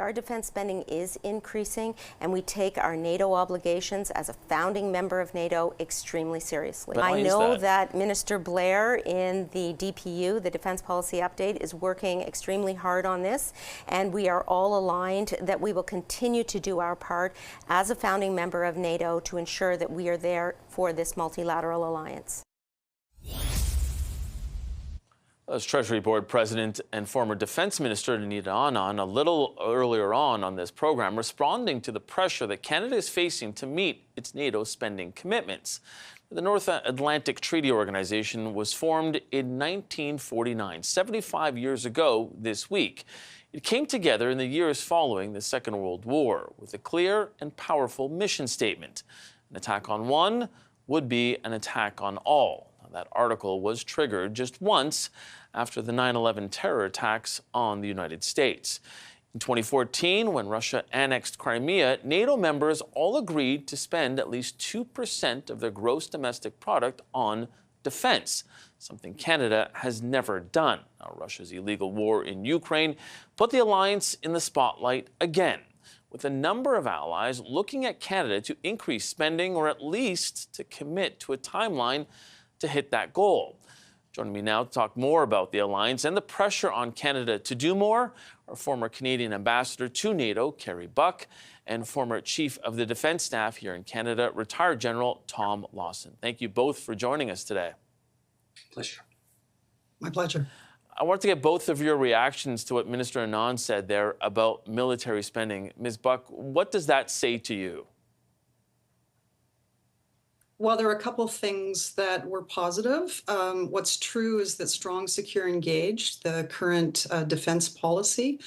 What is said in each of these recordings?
our defense spending is increasing, and we take our NATO obligations as a founding member of NATO extremely seriously. I know that Minister Blair in the DPU, the Defense Policy Update, is working extremely hard on this, and we are all aligned that we will continue to do our part as a founding member of NATO to ensure that we are there for this multilateral alliance. As Treasury Board President and former Defense Minister Anita Anand a little earlier on this program, responding to the pressure that Canada is facing to meet its NATO spending commitments. The North Atlantic Treaty Organization was formed in 1949, 75 years ago this week. It came together in the years following the Second World War with a clear and powerful mission statement. An attack on one would be an attack on all. That article was triggered just once after the 9/11 terror attacks on the United States. In 2014, when Russia annexed Crimea, NATO members all agreed to spend at least 2% of their gross domestic product on defense, something Canada has never done. Now, Russia's illegal war in Ukraine put the alliance in the spotlight again, with a number of allies looking at Canada to increase spending or at least to commit to a timeline to hit that goal. Joining me now to talk more about the alliance and the pressure on Canada to do more are former Canadian ambassador to NATO, Kerry Buck, and former Chief of the Defence Staff here in Canada, retired General Tom Lawson. Thank you both for joining us today. Pleasure. My pleasure. I want to get both of your reactions to what Minister Anand said there about military spending. Ms. Buck, what does that say to you? Well, there are a couple things that were positive. What's true is that strong, secure, engaged, the current defense policy,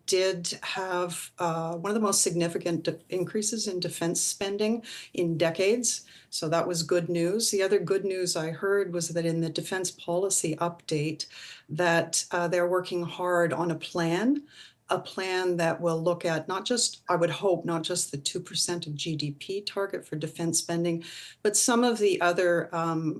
did have one of the most significant increases in defense spending in decades. So that was good news. The other good news I heard was that in the defense policy update that they're working hard on a plan that will look at not just, I would hope, not just the 2% of GDP target for defense spending, but some of the other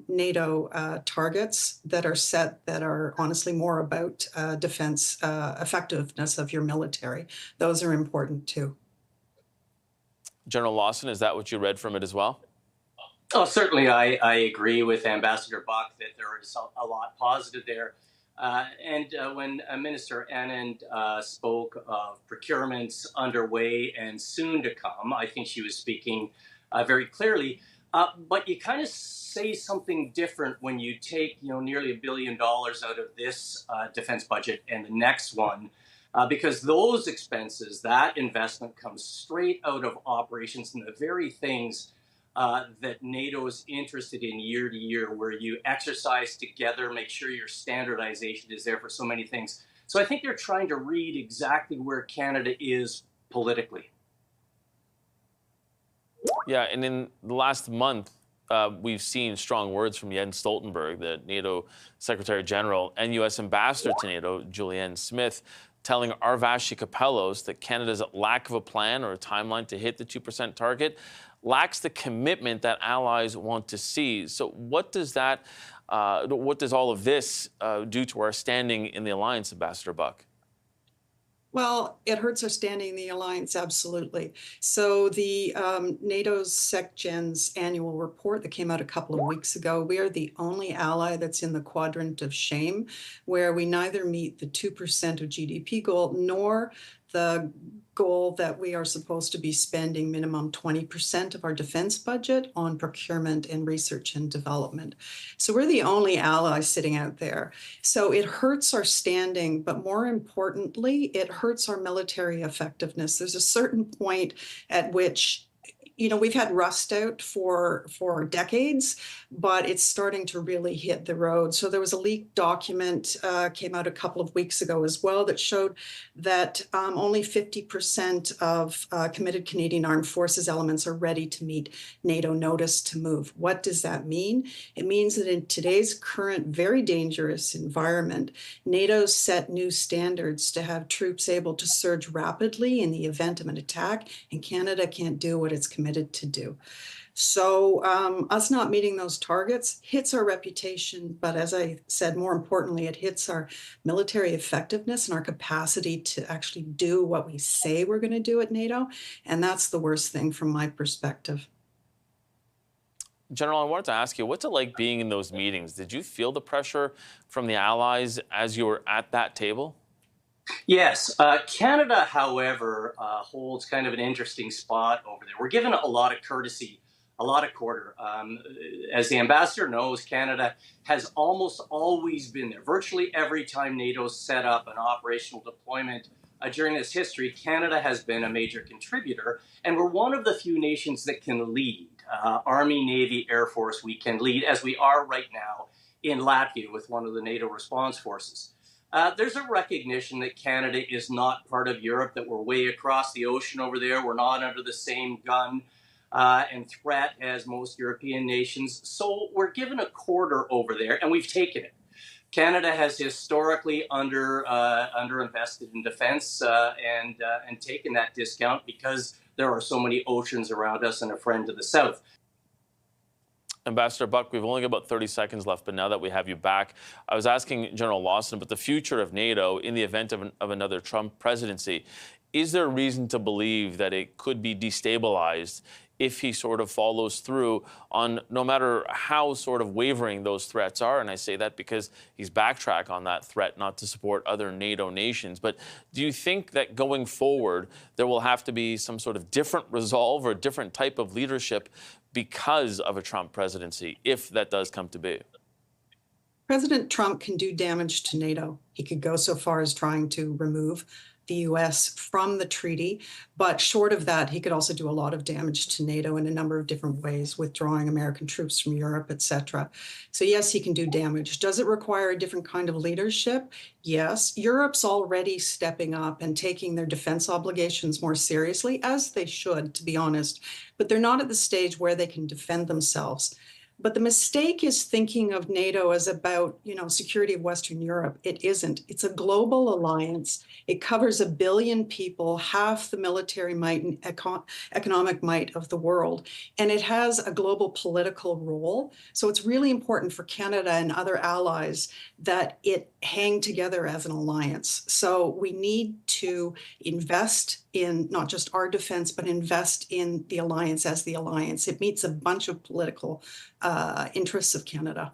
NATO targets that are set that are honestly more about defense effectiveness of your military. Those are important too. General Lawson, is that what you read from it as well? Oh, certainly I agree with Ambassador Buck that there is a lot positive there. When Minister Anand spoke of procurements underway and soon to come, I think she was speaking very clearly. But you kind of say something different when you take, nearly $1 billion out of this defense budget and the next one, because those expenses, that investment comes straight out of operations and the very things that NATO is interested in year to year, where you exercise together, make sure your standardization is there for so many things. So I think they're trying to read exactly where Canada is politically. Yeah, and in the last month, we've seen strong words from Jens Stoltenberg, the NATO Secretary General, and U.S. Ambassador to NATO, Julianne Smith, telling Arvashi Kapelos that Canada's lack of a plan or a timeline to hit the 2% target lacks the commitment that allies want to see. So what does all of this do to our standing in the alliance, Ambassador Buck? Well, it hurts our standing in the alliance, absolutely. So the NATO's SecGen's annual report that came out a couple of weeks ago, we are the only ally that's in the quadrant of shame, where we neither meet the 2% of GDP goal nor the goal that we are supposed to be spending minimum 20% of our defense budget on procurement and research and development. So we're the only ally sitting out there. So it hurts our standing, but more importantly, it hurts our military effectiveness. There's a certain point at which we've had rust out for decades, but it's starting to really hit the road. So there was a leaked document came out a couple of weeks ago as well that showed that only 50% of committed Canadian Armed Forces elements are ready to meet NATO notice to move. What does that mean? It means that in today's current very dangerous environment, NATO set new standards to have troops able to surge rapidly in the event of an attack, and Canada can't do what it's committed to do. So us not meeting those targets hits our reputation, but as I said, more importantly, it hits our military effectiveness and our capacity to actually do what we say we're going to do at NATO. And that's the worst thing from my perspective. General, I wanted to ask you, what's it like being in those meetings? Did you feel the pressure from the allies as you were at that table? Yes, Canada, however, holds kind of an interesting spot over there. We're given a lot of courtesy, a lot of quarter. As the ambassador knows, Canada has almost always been there. Virtually every time NATO set up an operational deployment during its history, Canada has been a major contributor, and we're one of the few nations that can lead. Army, Navy, Air Force, we can lead, as we are right now in Latvia with one of the NATO response forces. There's a recognition that Canada is not part of Europe, that we're way across the ocean over there. We're not under the same gun and threat as most European nations. So we're given a quarter over there, and we've taken it. Canada has historically underinvested in defense and taken that discount because there are so many oceans around us and a friend to the south. Ambassador Buck, we've only got about 30 seconds left, but now that we have you back, I was asking General Lawson about the future of NATO in the event of another Trump presidency. Is there a reason to believe that it could be destabilized if he sort of follows through on no matter how sort of wavering those threats are? And I say that because he's backtracked on that threat not to support other NATO nations. But do you think that going forward, there will have to be some sort of different resolve or a different type of leadership because of a Trump presidency, if that does come to be? President Trump can do damage to NATO. He could go so far as trying to remove the US from the treaty, but short of that, he could also do a lot of damage to NATO in a number of different ways, withdrawing American troops from Europe, etc. So yes, he can do damage. Does it require a different kind of leadership? Yes. Europe's already stepping up and taking their defense obligations more seriously, as they should, to be honest, but they're not at the stage where they can defend themselves. But the mistake is thinking of NATO as about, security of Western Europe. It isn't. It's a global alliance. It covers 1 billion people, half the military might and economic might of the world. And it has a global political role. So it's really important for Canada and other allies that it hang together as an alliance. So we need to invest in not just our defense, but invest in the alliance as the alliance. It meets a bunch of political interests of Canada.